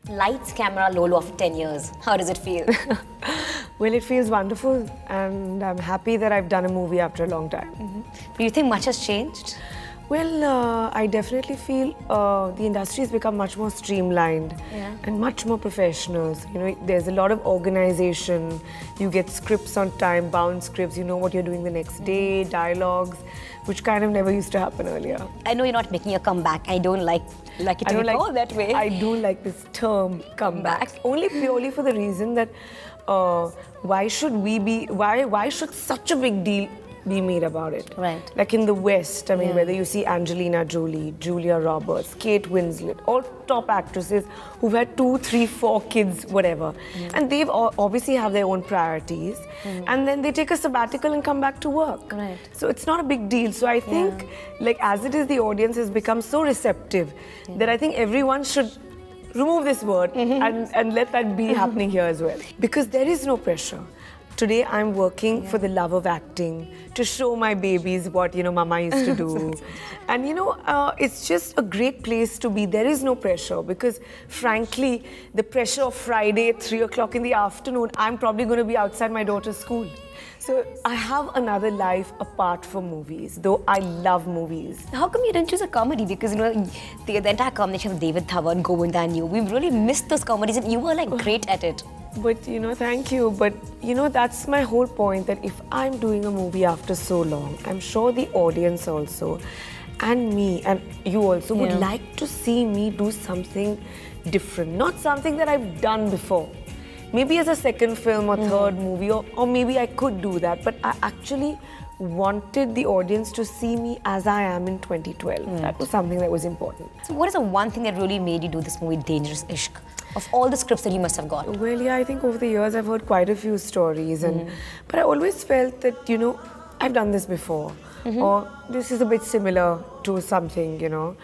Lights, camera, Lolo after 10 years. How does it feel? Well, it feels wonderful, and I'm happy that I've done a movie after a long time. Do you think much has changed? Well, I definitely feel the industry has become much more streamlined and much more professional. You know, there's a lot of organization. You get scripts on time, bound scripts. You know what you're doing the next day, dialogues, which kind of never used to happen earlier. I know you're not making a comeback. I don't like it to be called that way. I don't like this term comeback. Only purely for the reason that why should such a big deal be made about it? Right. Like in the West, I mean, whether you see Angelina Jolie, Julia Roberts, Kate Winslet, all top actresses who've had 2, 3, 4 kids, whatever. And they've obviously have their own priorities. And then they take a sabbatical and come back to work. Right. So it's not a big deal. So I think, like, as it is, the audience has become so receptive that I think everyone should remove this word and let that be happening here as well. Because there is no pressure. Today I'm working for the love of acting, to show my babies what, you know, Mama used to do. And, you know, it's just a great place to be. There is no pressure because, frankly, the pressure of Friday at 3 o'clock in the afternoon, I'm probably going to be outside my daughter's school. So I have another life apart from movies, though I love movies. How come you didn't choose a comedy? Because, you know, the entire combination of David Dhawan, Govinda and you, we've really missed those comedies and you were like great at it. But, you know, thank you. But, you know, that's my whole point, that if I'm doing a movie after so long, I'm sure the audience also, and me, and you also, would like to see me do something different. Not something that I've done before. Maybe as a second film or third movie, or maybe I could do that. But I actually wanted the audience to see me as I am in 2012. That was something that was important. So what is the one thing that really made you do this movie, Dangerous Ishq? Of all the scripts that you must have got. Well, yeah, I think over the years I've heard quite a few stories, and but I always felt that, you know, I've done this before, or this is a bit similar to something, you know.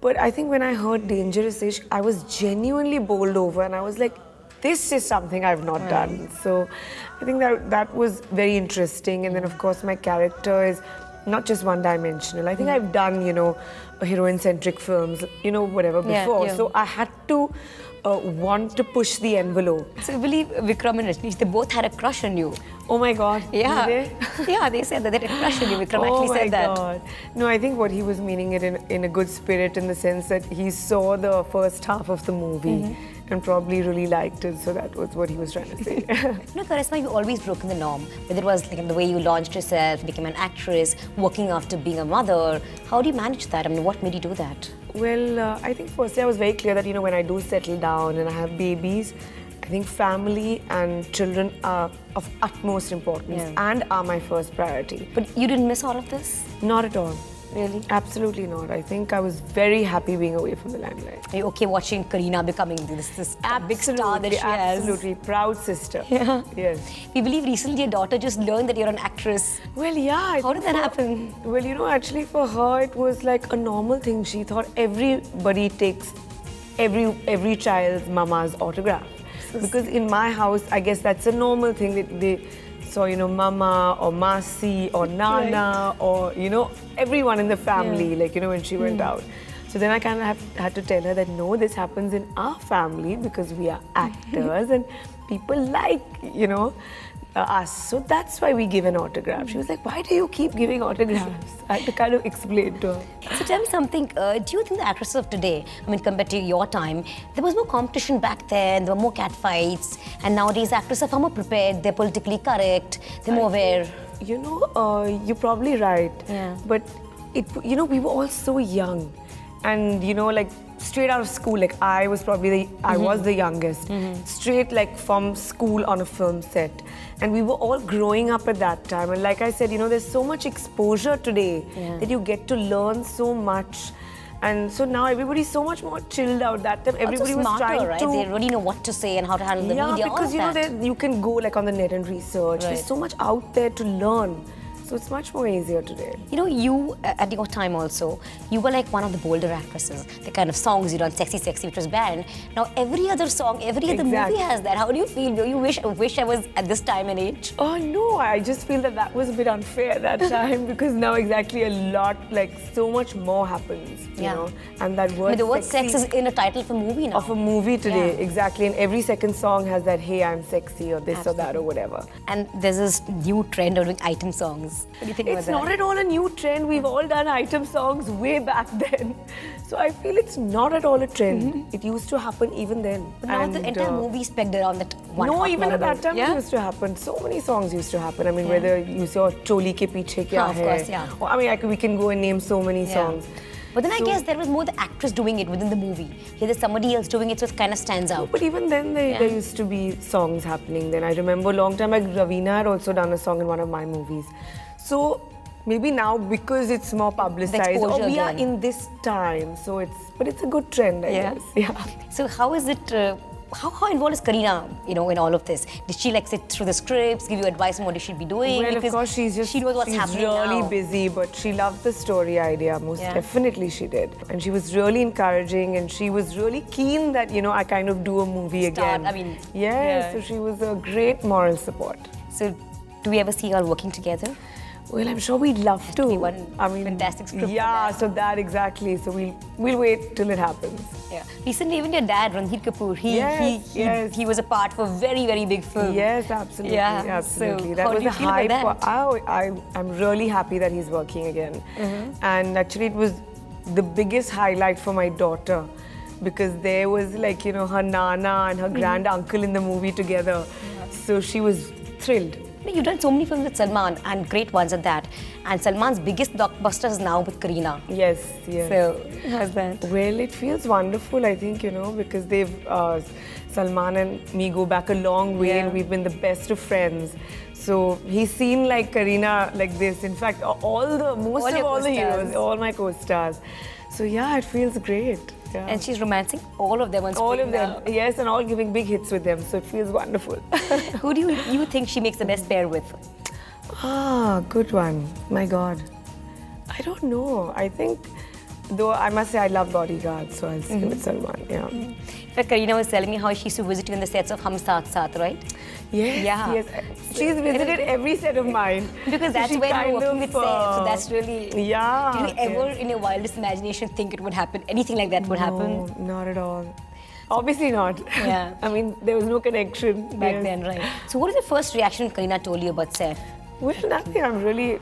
But I think when I heard Dangerous Ishq, I was genuinely bowled over, and I was like, this is something I've not done. So I think that was very interesting. And then, of course, my character is not just one-dimensional. I think I've done, you know, heroine-centric films, you know, whatever before. So I had to want to push the envelope. So I believe Vikram and Rajnish, they both had a crush on you. Oh my God. Yeah. Did they? Yeah, they said that they had a crush on you. Vikram actually said that. Oh my God. No, I think what he was meaning it in a good spirit, in the sense that he saw the first half of the movie and probably really liked it. So that was what he was trying to say. You know, Karisma, you've always broken the norm. Whether it was like the way you launched yourself, became an actress, working after being a mother. How do you manage that? I mean, what made you do that? Well, I think firstly I was very clear that, you know, when I do settle down and I have babies, I think family and children are of utmost importance and are my first priority. But you didn't miss all of this? Not at all. Really? Absolutely not. I think I was very happy being away from the limelight. Are you okay watching Kareena becoming this big star that she has? Absolutely. Proud sister. Yeah. Yes. We believe recently your daughter just learned that you're an actress. Well, yeah. How did that happen? Well, you know, actually for her it was like a normal thing. She thought everybody takes every child's mama's autograph. Because in my house, I guess that's a normal thing that they saw, you know, Mama or Masi or Nana or, you know, everyone in the family, like, you know, when she went out. So then I kind of had to tell her that, no, this happens in our family because we are actors and people like, you know, us. So that's why we give an autograph. She was like, why do you keep giving autographs? I had to kind of explain to her. So tell me something, do you think the actresses of today, I mean, compared to your time, there was more competition back then, there were more catfights, and nowadays actresses are far more prepared, they're politically correct, they're more aware? You know, you're probably right. Yeah. But, you know, we were all so young. And, you know, like, straight out of school, like, I was probably I was the youngest. Straight, like, from school on a film set. And we were all growing up at that time. And like I said, you know, there's so much exposure today that you get to learn so much. And so now everybody's so much more chilled out. That time everybody was trying right? to... They really know what to say and how to handle the media, because, you know, you can go, like, on the net and research. There's so much out there to learn. So it's much more easier today. You know, you, at your time also, you were like one of the bolder actresses. The kind of songs you done, Sexy Sexy, which was banned. Now every other song, every other movie has that. How do you feel? Do you wish I was at this time and age? Oh no, I just feel that was a bit unfair that time because now exactly a lot, like so much more happens, you know. And that word, the word sex is in a title of a movie now. Of a movie today, exactly. And every second song has that, hey, I'm sexy or this or that or whatever. And there's this new trend of doing item songs. What do you think about that? It's not at all a new trend. We've all done item songs way back then. So I feel it's not at all a trend. It used to happen even then. But now the entire movie is pegged around that one. No, even at that time it used to happen. So many songs used to happen. I mean, whether you saw Choli ke piche kya hai. Of course, yeah. Or, I mean, we can go and name so many songs. But then I guess there was more the actress doing it within the movie. Here there's somebody else doing it, so it kind of stands out. But even then, there used to be songs happening then. I remember a long time ago, Raveena had also done a song in one of my movies. So maybe now because it's more publicized, or we are in this time, so but it's a good trend, I guess. Yeah. So how is it? How involved is Kareena, you know, in all of this? Did she like sit through the scripts, give you advice on what you should be doing? Well, of course, she knows what's happening now. She's really busy, but she loved the story idea. Most definitely she did. And she was really encouraging, and she was really keen that, you know, I kind of do a movie again. I mean, so she was a great moral support. So do we ever see you all working together? Well, I'm sure we'd love to. Fantastic script. Yeah, so that exactly. So we'll wait till it happens. Yeah. Recently, even your dad, Ranveer Kapoor, he was a part of a very, very big film. Yes, absolutely. Yeah, absolutely. So that was a hype. I'm really happy that he's working again. And actually, it was the biggest highlight for my daughter because there was like, you know, her nana and her grand uncle in the movie together. So she was thrilled. You've done so many films with Salman and great ones at that. And Salman's biggest blockbuster is now with Kareena. Yes. So, how's that? Well, it feels wonderful, I think, you know, because Salman and me go back a long way and we've been the best of friends. So he's seen like Kareena like this. In fact, most of all the heroes, all my co-stars. So yeah, it feels great. Yeah. And she's romancing all of them on screen. All of them, yes, and all giving big hits with them, so it feels wonderful. Who do you think she makes the best pair with? Good one. My God. I don't know. I think, though I must say I love Bodyguard, so I'll stick with Salman, In fact, Kareena was telling me how she used to visit you in the sets of Hum Saath Saath, right? Yes. She's visited every set of mine. Because that's where you're working with Seth, so that's really... Yeah. Did you ever, in your wildest imagination, think it would happen? Anything like that would happen? No, not at all. Obviously not. Yeah. I mean, there was no connection. Back then, right. So what was the first reaction Kareena told you about Seth? Well, nothing.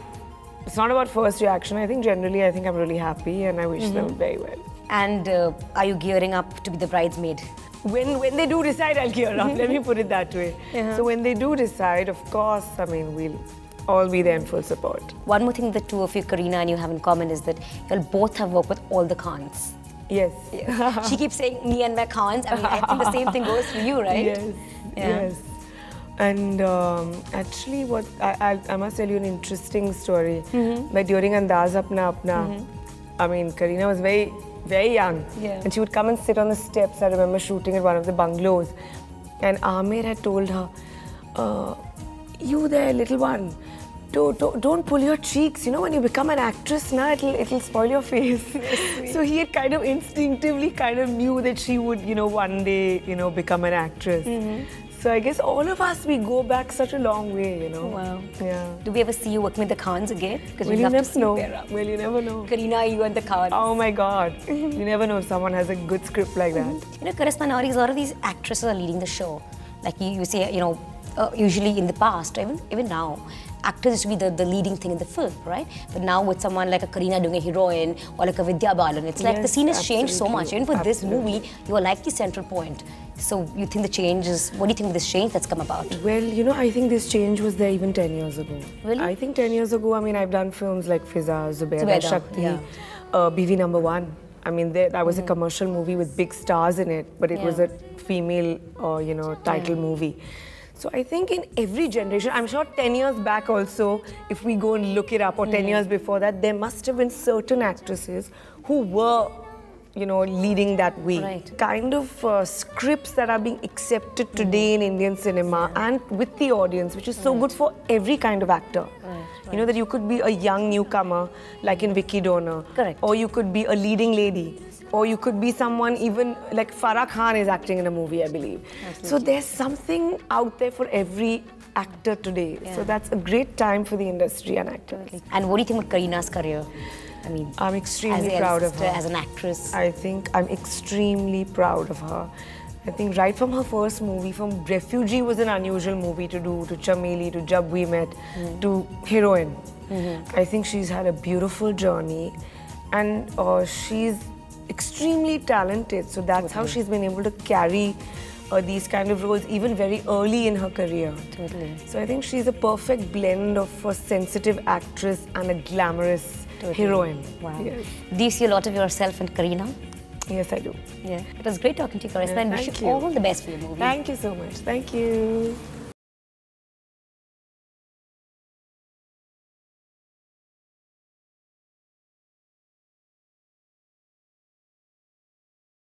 It's not about first reaction. I think generally, I'm really happy and I wish them very well. And are you gearing up to be the bridesmaid? When they do decide, I'll gear up. Let me put it that way. So when they do decide, of course, I mean, we'll all be there in full support. One more thing the two of you, Kareena and you, have in common is that you'll both have worked with all the Khans. Yes. She keeps saying me and my Khans. I mean, I think the same thing goes for you, right? Yes. And actually, I must tell you an interesting story. Like during Andaz Apna Apna, I mean, Kareena was very, very young. And she would come and sit on the steps. I remember shooting at one of the bungalows. And Amir had told her, you there, little one, don't pull your cheeks. You know, when you become an actress, it'll spoil your face. So he had kind of instinctively knew that she would, you know, one day, you know, become an actress. So I guess all of us, we go back such a long way, you know. Wow. Yeah. Do we ever see you working with the Khans again? Because you never know. Well, you never know. Kareena, you and the Khans. Oh my God. You never know if someone has a good script like that. You know, Karisma, nowadays, a lot of these actresses are leading the show. Like you say, you know, usually in the past, even now, actors used to be the leading thing in the film, right? But now with someone like a Kareena doing a heroine or like a Vidya Balan, it's like the scene has changed so much. Even for this movie, you are like the central point. So you think the change is, what do you think of this change that's come about? Well, you know, I think this change was there even 10 years ago. Really? I think 10 years ago, I mean, I've done films like Fiza, Zubaida, Shakti, BV Number One. I mean, that was a commercial movie with big stars in it, but it was a female, you know, title movie. So I think in every generation, I'm sure 10 years back also, if we go and look it up, or 10 years before that, there must have been certain actresses who were, you know, leading that way. Right. Kind of scripts that are being accepted today in Indian cinema and with the audience, which is so good for every kind of actor. You know that you could be a young newcomer, like in Vicky Donor. Correct. Or you could be a leading lady. Or you could be someone even like Farah Khan is acting in a movie, I believe. Absolutely. So there's something out there for every actor today. So that's a great time for the industry and actors. And what do you think about Kareena's career? I mean, I'm extremely proud of her. As an actress. I think I'm extremely proud of her. I think right from her first movie, from Refugee was an unusual movie to do, to Chameli, to Jab We Met, to Heroine. I think she's had a beautiful journey and she's extremely talented. So that's how she's been able to carry these kind of roles even very early in her career. Totally. So I think she's a perfect blend of a sensitive actress and a glamorous heroine. Wow. Yes. Do you see a lot of yourself in Kareena? Yes, I do. Yeah. It was great talking to you, Karisma, and wish Thank you you. all the best for your movie. Thank you so much. Thank you.